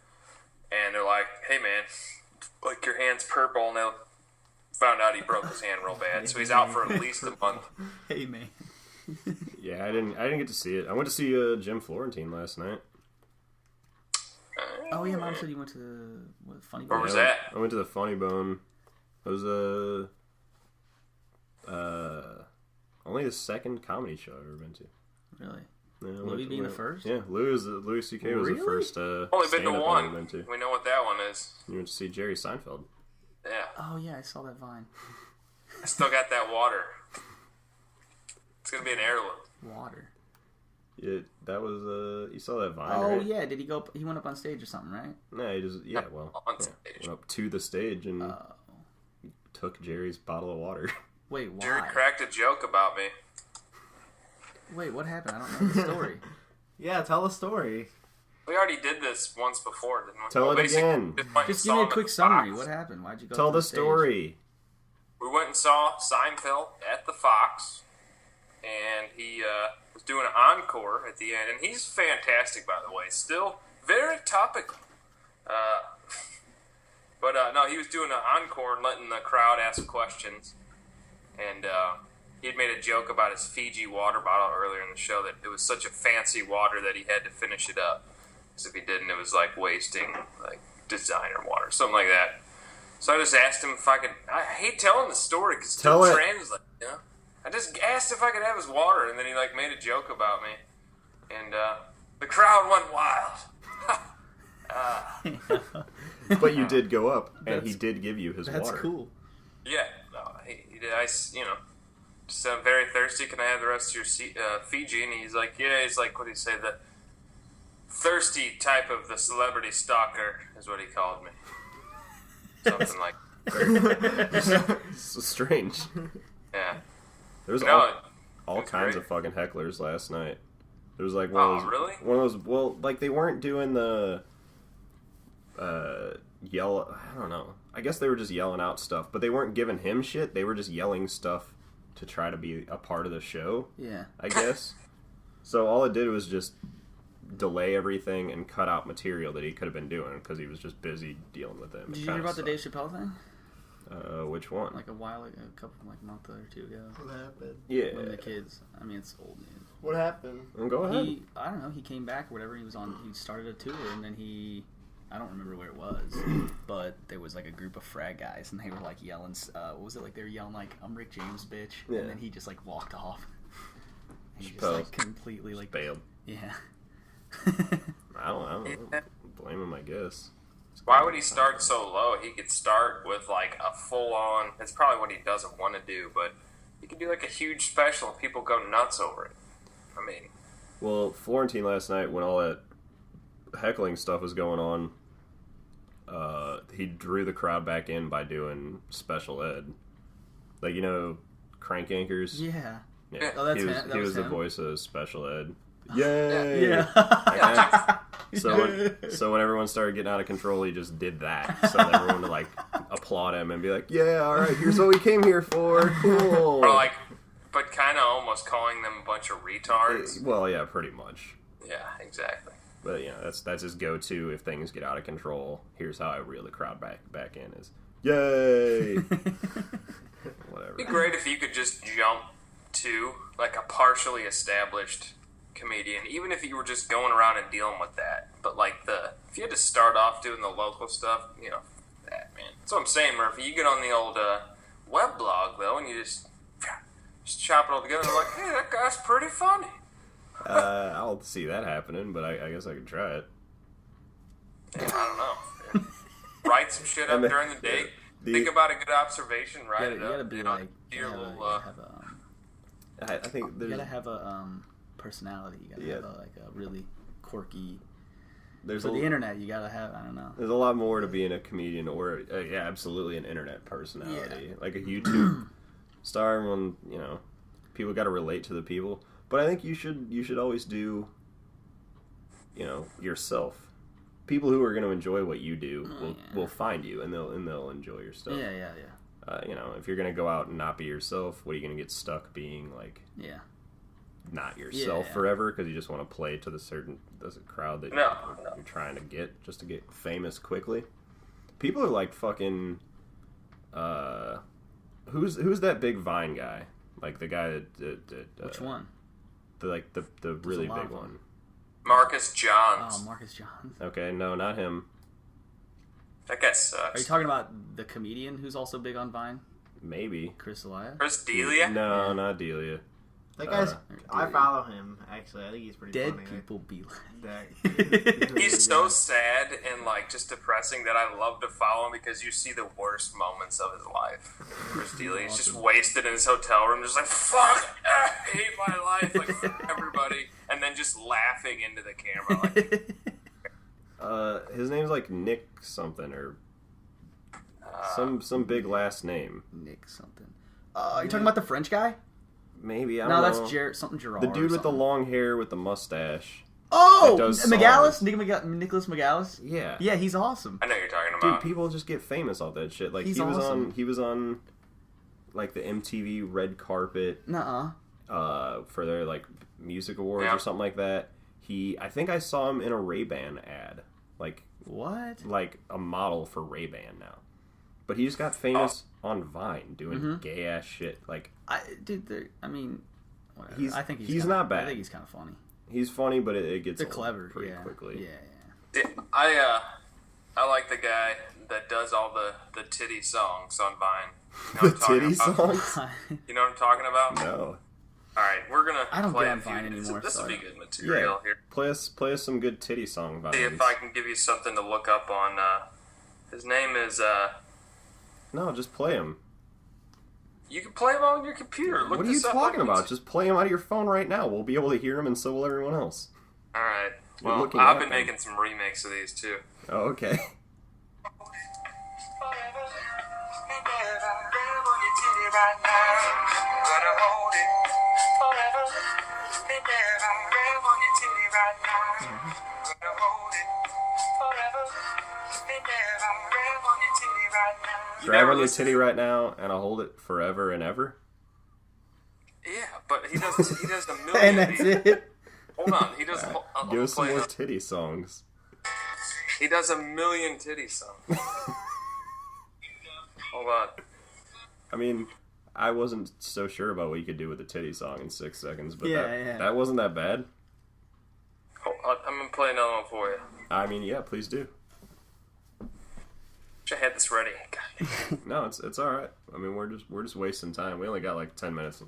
And they're like, hey, man, your hand's purple. And they found out he broke his hand real bad. So he's out for at least a month. Hey, man. Yeah, I didn't get to see it. I went to see Jim Florentine last night. Oh, yeah, Mom said you went to the Funny Where Bone. was Yeah, that? I went to the Funny Bone. It was only the second comedy show I've ever been to. Really? Yeah, I Louis went- being the went- first? Yeah, Louis C.K. was the Really? first Only been to stand-up I've one. ever been to. We know what that one is. You went to see Jerry Seinfeld. Yeah. Oh, yeah, I saw that Vine. I still got that water. It's going to be an heirloom. Water. That was you saw that Vine, Oh, right? yeah, did he go... He went up on stage or something, right? No, he just On stage. went up to the stage and Oh. took Jerry's bottle of water. Wait, why? Jerry cracked a joke about me. Wait, what happened? I don't know the story. Yeah, tell the story. We already did this once before, didn't we? Tell it basically, again. just went and Just saw give me a him at quick the summary. Fox. What happened? Why'd you go Tell to the stage? story. We went and saw Seinfeld at the Fox, and he was doing an encore at the end, and he's fantastic, by the way. Still very topical. But no, he was doing an encore and letting the crowd ask questions, and he had made a joke about his Fiji water bottle earlier in the show, that it was such a fancy water that he had to finish it up, because if he didn't, it was wasting designer water, something like that. So I just asked him if I could. I hate telling the story because it Tell doesn't it. translate. I just asked if I could have his water, and then he made a joke about me, and the crowd went wild. But you did go up, and he did give you his That's water. cool. Yeah, no, he did. Just said, I'm very thirsty. Can I have the rest of your Fiji? And he's like, yeah. He's like, what did he say? The thirsty type of the celebrity stalker is what he called me. Something like, So strange. yeah. There was No, all it's kinds great. of fucking hecklers last night. There was one Oh, of those, really? one of those. Well, they weren't doing the yell. I don't know. I guess they were just yelling out stuff, but they weren't giving him shit. They were just yelling stuff to try to be a part of the show, Yeah. I guess. So all it did was just delay everything and cut out material that he could have been doing because he was just busy dealing with them. Did you hear about the Dave Chappelle thing? Which one? A while ago, a couple, month or two ago. What happened? Yeah. When the kids, it's old news. What happened? Go ahead. I don't know, he came back or whatever, he started a tour, and then I don't remember where it was, but there was a group of frat guys, and they were yelling, what was it, they were yelling I'm Rick James, bitch, Yeah. and then he just walked off. And he Chappelle. just completely Bailed. yeah. I don't know. Blame him, I guess. Why would he start so low? He could start with a full-on. It's probably what he doesn't want to do, but he could do a huge special and people go nuts over it. Well, Florentine last night went all at heckling stuff was going on, he drew the crowd back in by doing special ed. Like, you know, Crank Anchors? Yeah. Yeah. Oh, that's he was, him. That he was was the him? voice of special ed. Yay! Yeah. So when everyone started getting out of control, he just did that. So that everyone would, like, applaud him and be like, yeah, alright, here's what we came here for. Cool. Or like, but kind of almost calling them a bunch of retards. Well, yeah, pretty much. Yeah, exactly. But, you know, that's his go-to if things get out of control. Here's how I reel the crowd back in is, yay! Whatever. It'd be great if you could just jump to, like, a partially established comedian, even if you were just going around and dealing with that. But, like, if you had to start off doing the local stuff, you know, that, man. That's what I'm saying, Murphy. You get on the old web blog, though, and you just chop it all together and like, hey, that guy's pretty funny. I'll see that happening, but I guess I could try it. Yeah, I don't know. Yeah. Write some shit up during the day. Think about a good observation, write it up. You gotta be you know, like, I think you there's gotta have a personality. You gotta have a really quirky. there's For a, the internet, you gotta have, I don't know. there's a lot more to being a comedian or yeah, absolutely an internet personality, like a YouTube star. Everyone, you know, people got to relate to the people. But I think you should always do, you know, yourself. People who are going to enjoy what you do will find you and they'll enjoy your stuff. Yeah. You know, if you're going to go out and not be yourself, what are you going to get stuck being like? Yeah. Not yourself forever because you just want to play to the crowd that you're trying to get just to get famous quickly. People are like fucking. Who's that big Vine guy? Like the guy that Which one? The really big one. Marcus Johns. Oh, Marcus Johns. Okay, no, not him. That guy sucks. Are you talking about the comedian who's also big on Vine? Maybe. Chris Elia? Chris D'Elia? No, not Delia. That guy's. I follow him. Actually, I think he's pretty Dead funny. people be like. He's so sad and like just depressing that I love to follow him because you see the worst moments of his life. Chris D'Elia, he's just wasted in his hotel room, just like fuck, I hate my life, like everybody, and then just laughing into the camera. Like, his name's like Nick something or some big last name. Nick something. Are you talking about the French guy? Maybe I don't know. No, that's something Gerard. The dude with the something. long hair with the mustache. Oh, does McGallis, Nicholas McGallis. Yeah, Yeah, he's awesome. I know what you're talking dude. about. People just get famous off that shit. Like He's he was awesome. on like the MTV red carpet for their like music awards or something like that. I think I saw him in a Ray-Ban ad, like a model for Ray-Ban now. But he just got famous on Vine doing gay ass shit. Like, whatever. I think he's not bad. I think he's kind of funny. He's funny, but it gets They're old clever pretty quickly. Yeah. I like the guy that does all the titty songs on Vine. You know The titty songs? You know what I'm talking about? No. All right, we're gonna. I don't play get on a few- Vine anymore, This so will be I good material here. Play us some good titty song vines. See if I can give you something to look up on. His name is. No, just play them. You can play him on your computer. Look What are you this up talking on about? YouTube. Just play them out of your phone right now. We'll be able to hear them, and so will everyone else. All right. You're Well, looking I've at been them. making some remakes of these too. Oh, okay. Grab on your titty right now, and I'll hold it forever and ever. Yeah, but he does a million. And that's it. Hold on, he does. Give us some more titty songs. He does a million titty songs. Hold on. I mean, I wasn't so sure about what you could do with a titty song in 6 seconds, but Yeah. that wasn't that bad. I'm gonna play another one for you. I mean, yeah, please do. Wish I had this ready. God. No, it's all right. I mean, we're just wasting time. We only got like 10 minutes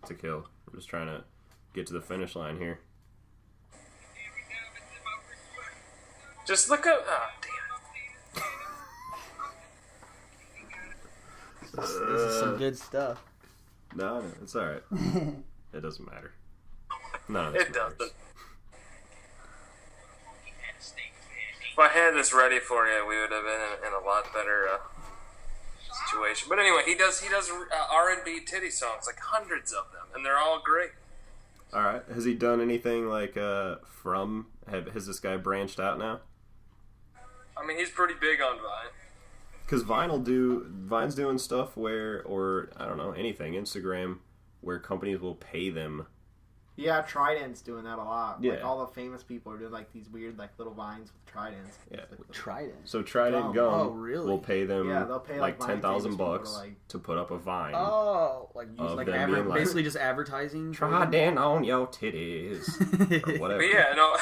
to kill. We're just trying to get to the finish line here. Just look up. Oh, damn This is some good stuff. No, it's all right. It doesn't matter. None of it. this It matters. doesn't. If I had this ready for you, we would have been in a lot better situation. But anyway, he does R&B titty songs, like hundreds of them, and they're all great. All right. Has he done anything like has this guy branched out now? I mean, he's pretty big on Vine. Because Vine's doing stuff or I don't know, anything, Instagram, where companies will pay them. Yeah, Trident's doing that a lot. Yeah. Like, all the famous people are doing, like, these weird, like, little vines with Tridents. Yeah. Trident. So Trident Gum Oh, really? will pay them they'll pay, like, Vine famous $10,000 people to put up a Vine. Oh, like use Of like them being like, basically just advertising. for them? Trident on your titties. Or whatever. But yeah, no,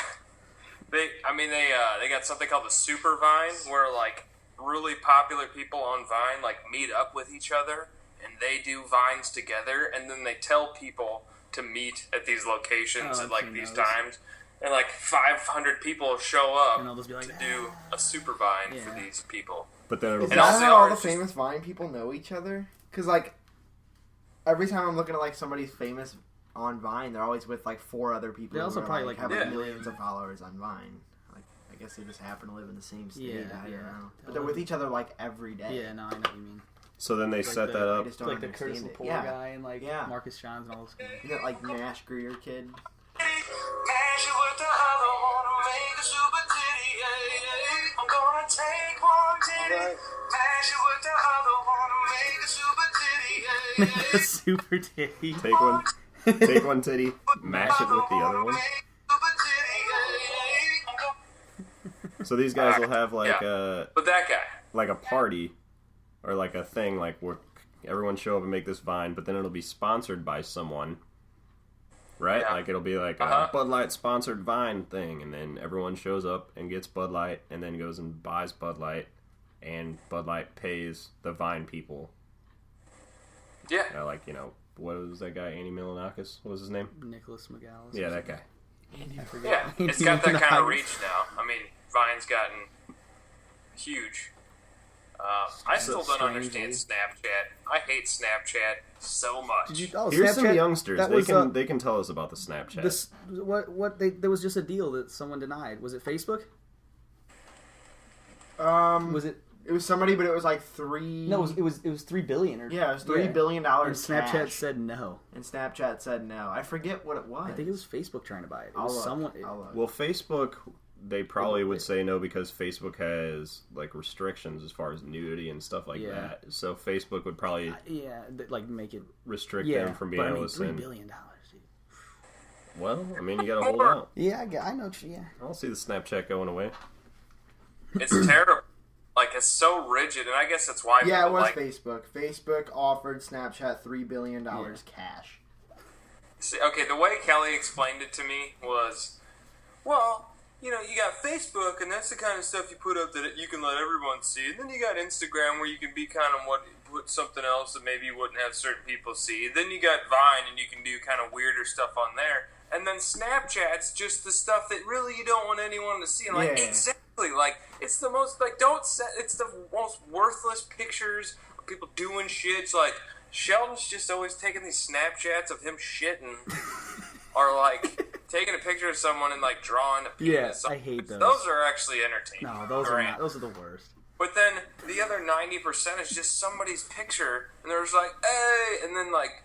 they got something called the Super Vine, where like really popular people on Vine like meet up with each other and they do Vines together, and then they tell people to meet at these locations Oh, at like I've these seen those. times, and like 500 people show up And they'll just be like, to do a Super Vine for Yeah. these people. But then it'll Is be that also how all the ours just- famous Vine people know each other? Because, like, every time I'm looking at, like, somebody famous on Vine, they're always with, like, 4 other people. They also who are, probably, like, like, have yeah. millions of followers on Vine. Like, I guess they just happen to live in the same state. Yeah, I yeah. don't know. But they're with each other, like, every day. Yeah, no, I know what you mean. So then they Like set the- that I up. just don't Like the understand Curtis it. Lepore Yeah. guy and like Yeah. Marcus Johns and all those guys. Isn't it like Nash Greer kid? Super titty. Take one titty, mash it with the other one. So these guys will have like But that guy, a party or like a thing like where everyone show up and make this Vine, but then it'll be sponsored by someone. Right? Yeah. Like it'll be like Uh-huh. a Bud Light sponsored Vine thing, and then everyone shows up and gets Bud Light and then goes and buys Bud Light, and Bud Light pays the Vine people. yeah, Like, what was that guy, Andy Milonakis? What was his name? Nicholas McGallis. Yeah, that guy. I forget. yeah. It's got that kind of reach now. I mean, Vine's gotten huge. I still don't understand Snapchat. I hate Snapchat so much. Did you? Oh, Here's some Snapchat? youngsters. That They was, can they can tell us about the Snapchat. This there was just a deal that someone denied. Was it Facebook? Was it? It was somebody, but it was like 3... No, it was $3 billion. Or, Yeah, it was $3 billion And Snapchat cash. said no. And Snapchat said no. I forget what it was. I think it was Facebook trying to buy it. It I'll was look. someone. I'll look. Well, Facebook, they probably would say no because Facebook has like restrictions as far as nudity and stuff like Yeah. that. So Facebook would probably like make it. restrict Yeah, them from being but I able mean, to $3 send. billion, dude. Well, I mean, you got to hold out. Yeah, I know. Yeah. I don't see the Snapchat going away. It's terrible. Like, it's so rigid, and I guess that's why Yeah, it people was like... Facebook. Facebook offered Snapchat $3 billion cash. See, okay, the way Kelly explained it to me was, well, you got Facebook, and that's the kind of stuff you put up that you can let everyone see. And then you got Instagram, where you can be kind of put something else that maybe you wouldn't have certain people see. Then you got Vine, and you can do kind of weirder stuff on there. And then Snapchat's just the stuff that really you don't want anyone to see. And like, Yeah. exactly, like, it's the most, like, it's the most worthless pictures of people doing shit. It's like, Sheldon's just always taking these Snapchats of him shitting, or like taking a picture of someone and like drawing a penis. I hate those. Those are actually entertaining. No, those are Great. not. Those are the worst. But then the other 90% is just somebody's picture, and they're just like, hey, and then like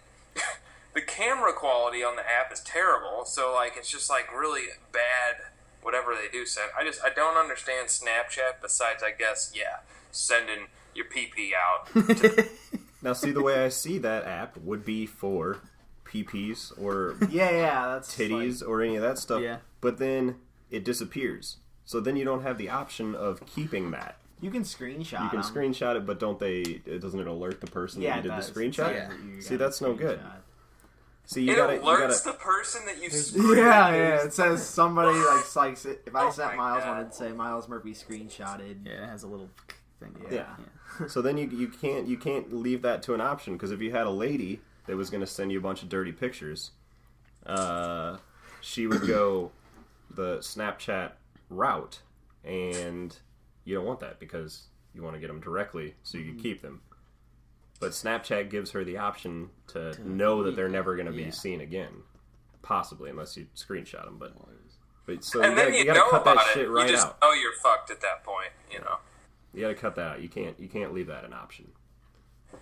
the camera quality on the app is terrible. So like it's just like really bad. Whatever they do send, I don't understand Snapchat. Besides, I guess, sending your PP out. Now, see, the way I see that app would be for PPs or Yeah, that's titties or any of that stuff. Yeah. But then it disappears. So then you don't have the option of keeping that. You can screenshot. You can 'em. screenshot it, but doesn't it alert the person that you did the screenshot? Yeah. See, that's no good. See, you It gotta alerts the person that you. Yeah. It says somebody like if I Oh sent my Myles God. one, it'd say Myles Murphy screenshotted. Yeah, it has a little thing. Yeah. So then you can't leave that to an option, because if you had a lady that was going to send you a bunch of dirty pictures, she would go the Snapchat route, and you don't want that because you want to get them directly so you can keep them. But Snapchat gives her the option to know that they're never going to be seen again, possibly, unless you screenshot them. But But so and then you gotta cut about that it. shit right you just out. know you're fucked at that point. You know. You gotta cut that out. You can't leave that an option.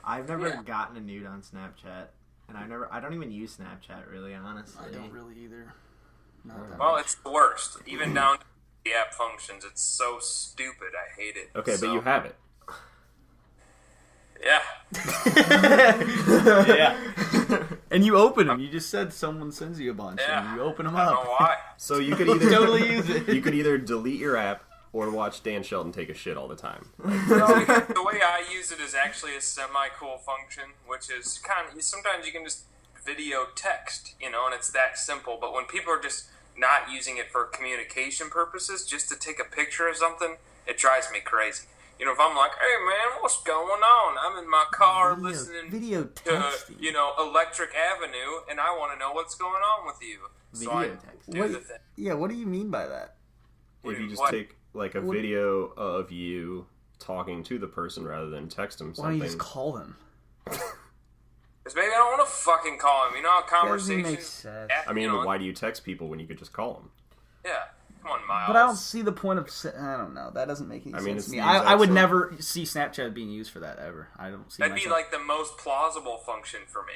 I've never gotten a nude on Snapchat, and I don't even use Snapchat really, honestly. I don't really either. Not that Well, much. it's the worst. Even down to the app functions, it's so stupid. I hate it. Okay, so, but you have it. Yeah. Yeah. And you open them. You just said someone sends you a bunch, Yeah. and you open them I don't up. know why. So you could either Totally use it. You could either delete your app or watch Dan Shelton take a shit all the time. The way I use it is actually a semi-cool function, which is sometimes you can just video text, and it's that simple. But when people are just not using it for communication purposes, just to take a picture of something, it drives me crazy. If I'm like, hey man, what's going on? I'm in my car listening video to, texting. Electric Avenue, and I want to know what's going on with you. So I Video text. do the thing. Yeah, what do you mean by that? If you just What? take like a video of you talking to the person rather than text them Why something. don't you just call them? Because maybe I don't want to fucking call him. How Doesn't conversations... make sense. I mean, why do you text people when you could just call them? Yeah. Come on, Myles. But I don't see the point of. I don't know. That doesn't make any sense it's to me. the I would same. never see Snapchat being used for that ever. I don't see. That'd be myself- like the most plausible function for me.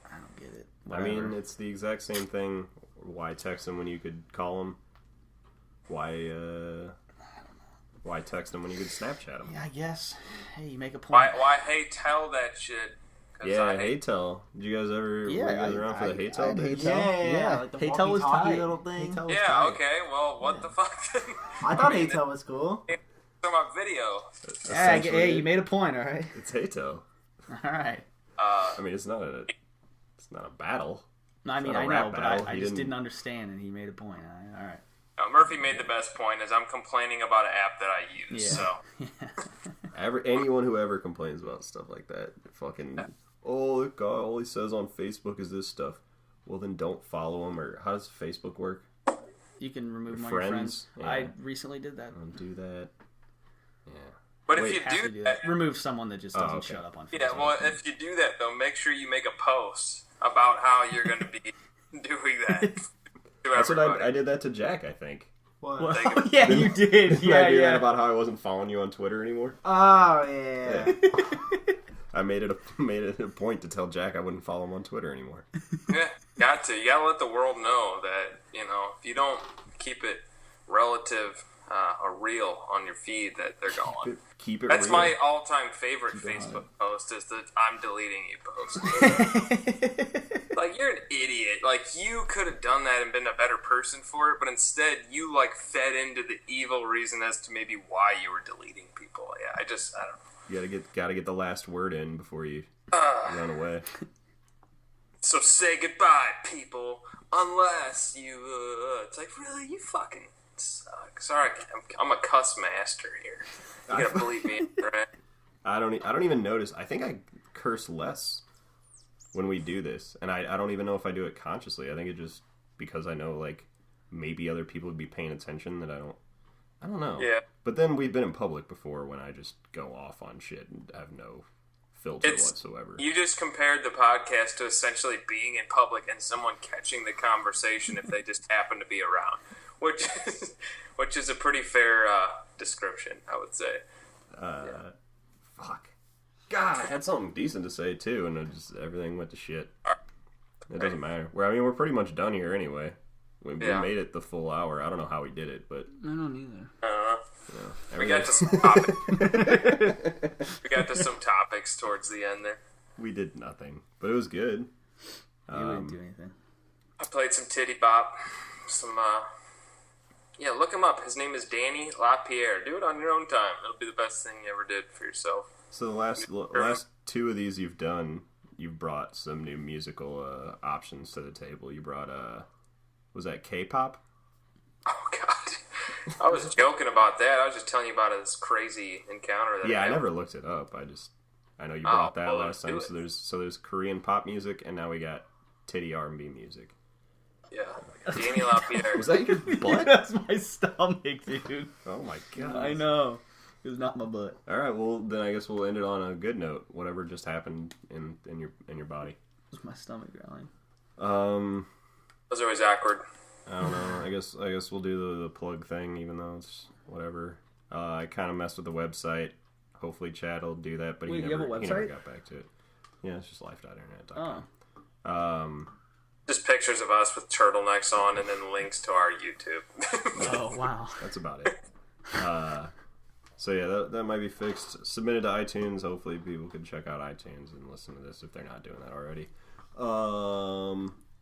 I don't get it. I Whatever. mean, it's the exact same thing. Why text them when you could call them? Why text them when you could Snapchat them? Yeah, I guess. Hey, you make a point. Why hate tell that shit? 'Cause Yeah, I hate Heytel. Did you guys ever? Yeah, were you guys I- around for the I- Heytel I'd days? Heytel. Yeah, like the Heytel was walkie-talkie tight. little thing. Heytel was Yeah, tight. okay, well, what the fuck? I thought Heytel was cool. Talking about video. Yeah, Essentially, hey, you made a point. All right. It's Heytel. All right. I mean, it's not a battle. No, I mean, not a I rap know, but battle. I He just didn't- didn't understand, and he made a point. All right. Murphy made the best point as I'm complaining about an app that I use. Yeah. So Anyone who ever complains about stuff like that, fucking, oh, that guy, all he says on Facebook is this stuff. Well, then don't follow him. Or how does Facebook work? You can remove Your my friends. friends? Yeah. I recently did that. Don't do that. Yeah. but Wait, if Have you to do do that, that. Remove someone that just doesn't okay. shut up on Facebook. yeah, well, if you do that though, make sure you make a post about how you're going to be doing that. To That's what everybody. I did that to Jack, I think. What? Well, Take it. yeah, you did. Did Yeah, I do that yeah. about how I wasn't following you on Twitter anymore? Oh yeah. I made it a point to tell Jack I wouldn't follow him on Twitter anymore. Yeah, got to. You got to let the world know that, if you don't keep it relative or real on your feed, that they're gone. Keep it That's real. my all-time favorite Keep it Facebook post is the I'm deleting you post. Like, you're an idiot. Like, you could have done that and been a better person for it, but instead you, fed into the evil reason as to maybe why you were deleting people. Yeah, I don't know. You gotta get the last word in before you run away. So say goodbye, people, unless you, it's like, really? You fucking suck. Sorry, I'm a cuss master here. You gotta believe me, right? I don't even notice. I think I curse less when we do this, and I don't even know if I do it consciously. I think it just because I know maybe other people would be paying attention that I don't know. Yeah. But then we've been in public before when I just go off on shit and have no filter whatsoever. You just compared the podcast to essentially being in public and someone catching the conversation if they just happen to be around, which is a pretty fair description, I would say. Fuck. God, I had something decent to say too, and everything went to shit. It doesn't matter. We're pretty much done here anyway. We made it the full hour. I don't know how we did it, but I don't either. We got to some topics. We got to some topics towards the end there. we did nothing. But it was good. You wouldn't do anything. I played some Titty Bop. Look him up. His name is Danny LaPierre. Do it on your own time. It'll be the best thing you ever did for yourself. So the last two of these you've done, you've brought some new musical options to the table. You brought was that K-pop? Oh, God. I was joking about that. I was just telling you about this crazy encounter that Yeah, I had. never looked it up. I know you brought that well, last time. do So there's Korean pop music, and now we got titty R&B music. Yeah. Danny LaPierre. Was that your butt? That's my stomach, dude. Oh my god! I know. It was not my butt. All right, well then I guess we'll end it on a good note. Whatever just happened in your body. It was my stomach growling. Those are always awkward. I don't know. I guess we'll do the plug thing, even though it's whatever. I kind of messed with the website. Hopefully Chad will do that, but Wait, he you have a never website? got back to it. Yeah, it's just life.internet.com. Oh. Just pictures of us with turtlenecks on, and then links to our YouTube. Oh, wow. That's about it. So yeah, that might be fixed. Submitted to iTunes. Hopefully people can check out iTunes and listen to this if they're not doing that already.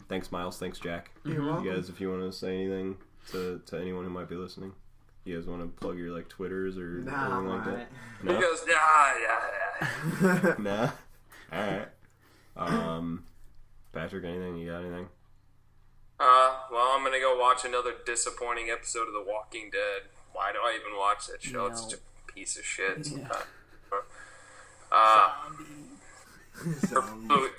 Thanks, Myles. Thanks, Jack. You're welcome. You guys, if you want to say anything to anyone who might be listening, you guys want to plug your like Twitters or anything like that? He No. goes, yeah. Nah. All right. Patrick, anything? You got anything? Well, I'm gonna go watch another disappointing episode of The Walking Dead. Why do I even watch that show? It's such a piece of shit.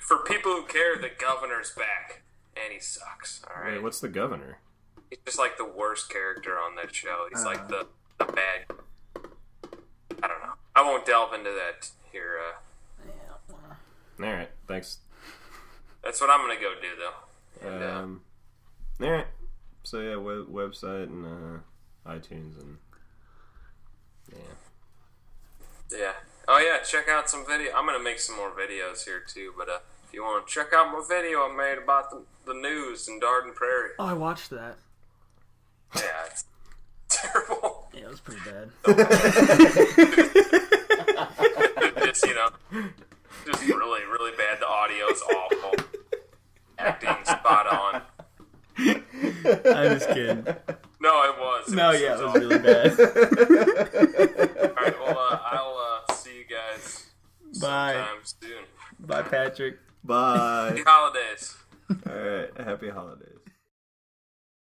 For people who care, the governor's back, and he sucks. All right, Wait, what's the governor? he's just like the worst character on that show. He's like the bad. I don't know. I won't delve into that here. All right. Thanks. That's what I'm gonna go do though. And, All right. So yeah, website and iTunes and yeah. Oh yeah, check out some video. I'm gonna make some more videos here too. But if you want to check out my video I made about the news in Darden Prairie. Oh, I watched that. Yeah, it's terrible. Yeah, it was pretty bad. Just just really, really bad. The audio's awful. Acting spot on. I'm just kidding. No, it was. No, yeah, it was really bad. Alright, well, I'll see you guys Bye. sometime soon. Bye, Patrick. bye. Happy holidays. All right. Happy holidays.